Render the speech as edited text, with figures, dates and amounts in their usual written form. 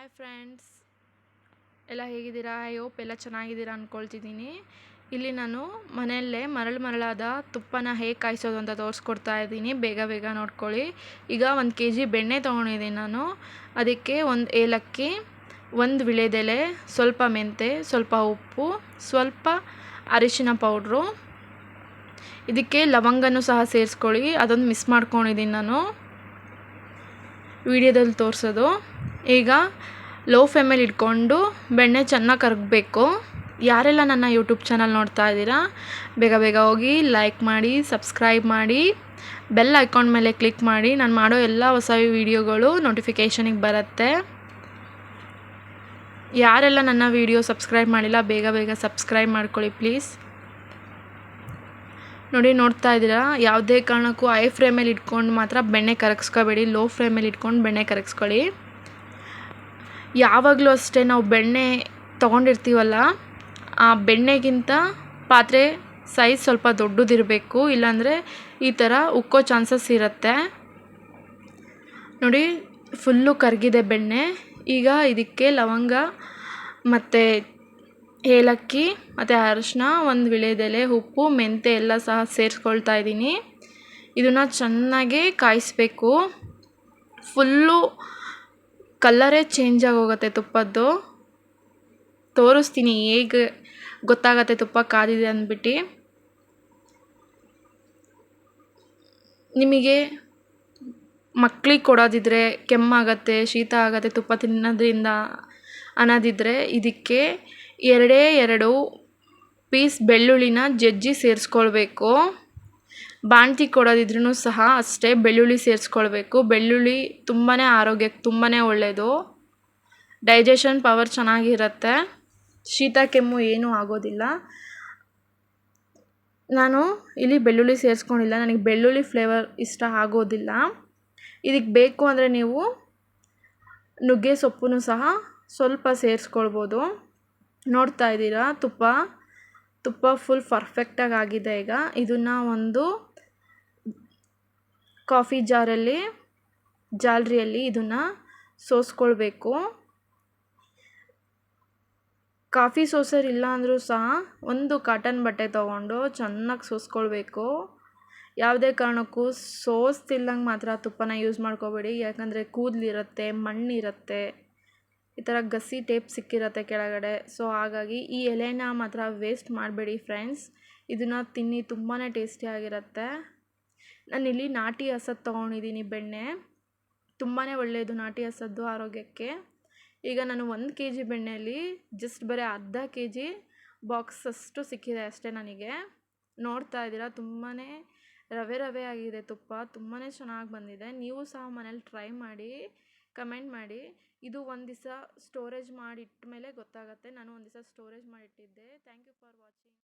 Hi friends, ಎಲ್ಲ ಹೇಗಿದ್ದೀರಾ? I hope ಎಲ್ಲ ಚೆನ್ನಾಗಿದ್ದೀರಾ ಅಂದ್ಕೊಳ್ತಿದ್ದೀನಿ. ಇಲ್ಲಿ ನಾನು ಮನೆಯಲ್ಲೇ ಮರಳಾದ ತುಪ್ಪನ ಹೇಗೆ ಕಾಯಿಸೋದು ಅಂತ ತೋರಿಸ್ಕೊಡ್ತಾ ಇದ್ದೀನಿ. ಬೇಗ ನೋಡ್ಕೊಳ್ಳಿ. ಈಗ 1 kg ಬೆಣ್ಣೆ ತೊಗೊಂಡಿದ್ದೀನಿ ನಾನು. ಅದಕ್ಕೆ 1 ಏಲಕ್ಕಿ, 1 ವಿಳೆದೆಲೆ, ಸ್ವಲ್ಪ ಮೆಂತೆ, ಸ್ವಲ್ಪ ಉಪ್ಪು, ಸ್ವಲ್ಪ ಅರಿಶಿನ ಪೌಡ್ರು, ಇದಕ್ಕೆ ಲವಂಗನೂ ಸಹ ಸೇರಿಸ್ಕೊಳ್ಳಿ. ಅದೊಂದು ಮಿಸ್ ಮಾಡ್ಕೊಂಡಿದ್ದೀನಿ ನಾನು ವಿಡಿಯೋದಲ್ಲಿ ತೋರಿಸೋದು. ಈಗ ಲೋ ಫ್ಲೇಮಲ್ಲಿ ಇಟ್ಕೊಂಡು ಬೆಣ್ಣೆ ಚೆನ್ನಾಗಿ ಕರಗಬೇಕು. ಯಾರೆಲ್ಲ ನನ್ನ ಯೂಟ್ಯೂಬ್ ಚಾನಲ್ ನೋಡ್ತಾ ಇದ್ದೀರಾ, ಬೇಗ ಹೋಗಿ ಲೈಕ್ ಮಾಡಿ, ಸಬ್ಸ್ಕ್ರೈಬ್ ಮಾಡಿ, ಬೆಲ್ ಐಕಾನ್ ಮೇಲೆ ಕ್ಲಿಕ್ ಮಾಡಿ. ನಾನು ಮಾಡೋ ಎಲ್ಲ ಹೊಸ ವೀಡಿಯೋಗಳು ನೋಟಿಫಿಕೇಷನಿಗೆ ಬರುತ್ತೆ. ಯಾರೆಲ್ಲ ನನ್ನ ವಿಡಿಯೋ ಸಬ್ಸ್ಕ್ರೈಬ್ ಮಾಡಿಲ್ಲ, ಬೇಗ ಸಬ್ಸ್ಕ್ರೈಬ್ ಮಾಡ್ಕೊಳ್ಳಿ ಪ್ಲೀಸ್. ನೋಡ್ತಾ ಇದ್ದೀರಾ, ಯಾವುದೇ ಕಾರಣಕ್ಕೂ ಹೈ ಫ್ಲೇಮಲ್ಲಿ ಇಟ್ಕೊಂಡು ಮಾತ್ರ ಬೆಣ್ಣೆ ಕರಗಿಸ್ಕೋಬೇಡಿ. ಲೋ ಫ್ಲೇಮಲ್ಲಿ ಇಟ್ಕೊಂಡು ಬೆಣ್ಣೆ ಕರಗಿಸ್ಕೊಳ್ಳಿ. ಯಾವಾಗಲೂ ಅಷ್ಟೇ, ನಾವು ಬೆಣ್ಣೆ ತೊಗೊಂಡಿರ್ತೀವಲ್ಲ, ಆ ಬೆಣ್ಣೆಗಿಂತ ಪಾತ್ರೆ ಸೈಜ್ ಸ್ವಲ್ಪ ದೊಡ್ಡದಿರಬೇಕು, ಇಲ್ಲಾಂದರೆ ಈ ಥರ ಉಕ್ಕೋ ಚಾನ್ಸಸ್ ಇರುತ್ತೆ. ನೋಡಿ, ಫುಲ್ಲು ಕರಗಿದೆ ಬೆಣ್ಣೆ. ಈಗ ಇದಕ್ಕೆ ಲವಂಗ ಮತ್ತು ಏಲಕ್ಕಿ ಮತ್ತು ಅರಿಶಿನ, 1 ವಿಳೆದೆಲೆ, ಉಪ್ಪು, ಮೆಂತೆ ಎಲ್ಲ ಸಹ ಸೇರಿಸ್ಕೊಳ್ತಾ ಇದ್ದೀನಿ. ಇದನ್ನು ಚೆನ್ನಾಗಿ ಕಾಯಿಸ್ಬೇಕು. ಫುಲ್ಲು ಕಲ್ಲರೇ ಚೇಂಜ್ ಆಗೋಗುತ್ತೆ ತುಪ್ಪದ್ದು. ತೋರಿಸ್ತೀನಿ ಹೇಗೆ ಗೊತ್ತಾಗತ್ತೆ ತುಪ್ಪ ಕಾದಿದೆ ಅಂದ್ಬಿಟ್ಟು. ನಿಮಗೆ ಮಕ್ಕಳಿಗೆ ಕೊಡೋದಿದ್ರೆ, ಕೆಮ್ಮಾಗತ್ತೆ, ಶೀತ ಆಗುತ್ತೆ ತುಪ್ಪ ತಿನ್ನೋದ್ರಿಂದ ಅನ್ನೋದಿದ್ರೆ, ಇದಕ್ಕೆ 2 ಪೀಸ್ ಬೆಳ್ಳುಳ್ಳಿನ ಜಜ್ಜಿ ಸೇರಿಸ್ಕೊಳ್ಬೇಕು. ಬಾಣಂತಿ ಕೊಡೋದಿದ್ರೂ ಸಹ ಅಷ್ಟೇ, ಬೆಳ್ಳುಳ್ಳಿ ಸೇರಿಸ್ಕೊಳ್ಬೇಕು. ಬೆಳ್ಳುಳ್ಳಿ ತುಂಬಾ ಆರೋಗ್ಯಕ್ಕೆ ತುಂಬಾ ಒಳ್ಳೆಯದು. ಡೈಜೆಷನ್ ಪವರ್ ಚೆನ್ನಾಗಿರುತ್ತೆ, ಶೀತ ಕೆಮ್ಮು ಏನೂ ಆಗೋದಿಲ್ಲ. ನಾನು ಇಲ್ಲಿ ಬೆಳ್ಳುಳ್ಳಿ ಸೇರಿಸ್ಕೊಂಡಿಲ್ಲ, ನನಗೆ ಬೆಳ್ಳುಳ್ಳಿ ಫ್ಲೇವರ್ ಇಷ್ಟ ಆಗೋದಿಲ್ಲ. ಇದಕ್ಕೆ ಬೇಕು ಅಂದರೆ ನೀವು ನುಗ್ಗೆ ಸೊಪ್ಪನ್ನು ಸಹ ಸ್ವಲ್ಪ ಸೇರಿಸ್ಕೊಳ್ಬೋದು. ನೋಡ್ತಾ ಇದ್ದೀರಾ, ತುಪ್ಪ ಫುಲ್ ಪರ್ಫೆಕ್ಟಾಗಿ ಆಗಿದೆ. ಈಗ ಇದನ್ನು ಒಂದು ಕಾಫಿ ಜಾಲರಿಯಲ್ಲಿ ಇದನ್ನು ಸೋಸ್ಕೊಳ್ಬೇಕು. ಕಾಫಿ ಸೋಸರ್ ಇಲ್ಲ ಅಂದರೂ ಸಹ ಒಂದು ಕಾಟನ್ ಬಟ್ಟೆ ತೊಗೊಂಡು ಚೆನ್ನಾಗಿ ಸೋಸ್ಕೊಳ್ಬೇಕು. ಯಾವುದೇ ಕಾರಣಕ್ಕೂ ಸೋಸ್ತಿಲ್ಲಂಗೆ ಮಾತ್ರ ತುಪ್ಪನ ಯೂಸ್ ಮಾಡ್ಕೋಬೇಡಿ, ಯಾಕಂದರೆ ಕೂದಲಿರುತ್ತೆ, ಮಣ್ಣಿರುತ್ತೆ, ಈ ಥರ ಗಸಿ ಟೇಪ್ ಸಿಕ್ಕಿರುತ್ತೆ ಕೆಳಗಡೆ. ಸೊ ಹಾಗಾಗಿ ಈ ಎಲೆನ ಮಾತ್ರ ವೇಸ್ಟ್ ಮಾಡಬೇಡಿ ಫ್ರೆಂಡ್ಸ್. ಇದನ್ನು ತಿನ್ನಿ, ತುಂಬಾ ಟೇಸ್ಟಿಯಾಗಿರುತ್ತೆ. ನಾನಿಲ್ಲಿ ನಾಟಿ ಹಸದ್ದು ತೊಗೊಂಡಿದ್ದೀನಿ ಬೆಣ್ಣೆ, ತುಂಬಾ ಒಳ್ಳೆಯದು ನಾಟಿ ಹಸದ್ದು ಆರೋಗ್ಯಕ್ಕೆ. ಈಗ ನಾನು 1 kg ಬೆಣ್ಣೆಯಲ್ಲಿ ಜಸ್ಟ್ ಬರೀ ಅರ್ಧ kg ಬಾಕ್ಸಷ್ಟು ಸಿಕ್ಕಿದೆ ಅಷ್ಟೇ ನನಗೆ. ನೋಡ್ತಾ ಇದ್ದೀರಾ, ತುಂಬಾ ರವೆ ಆಗಿದೆ ತುಪ್ಪ, ತುಂಬಾ ಚೆನ್ನಾಗಿ ಬಂದಿದೆ. ನೀವು ಸಹ ಮನೇಲಿ ಟ್ರೈ ಮಾಡಿ, ಕಮೆಂಟ್ ಮಾಡಿ. ಇದು 1 ದಿವಸ ಸ್ಟೋರೇಜ್ ಮಾಡಿಟ್ಟ ಮೇಲೆ ಗೊತ್ತಾಗುತ್ತೆ. ನಾನು 1 ದಿವಸ ಸ್ಟೋರೇಜ್ ಮಾಡಿಟ್ಟಿದ್ದೆ. Thank you for watching.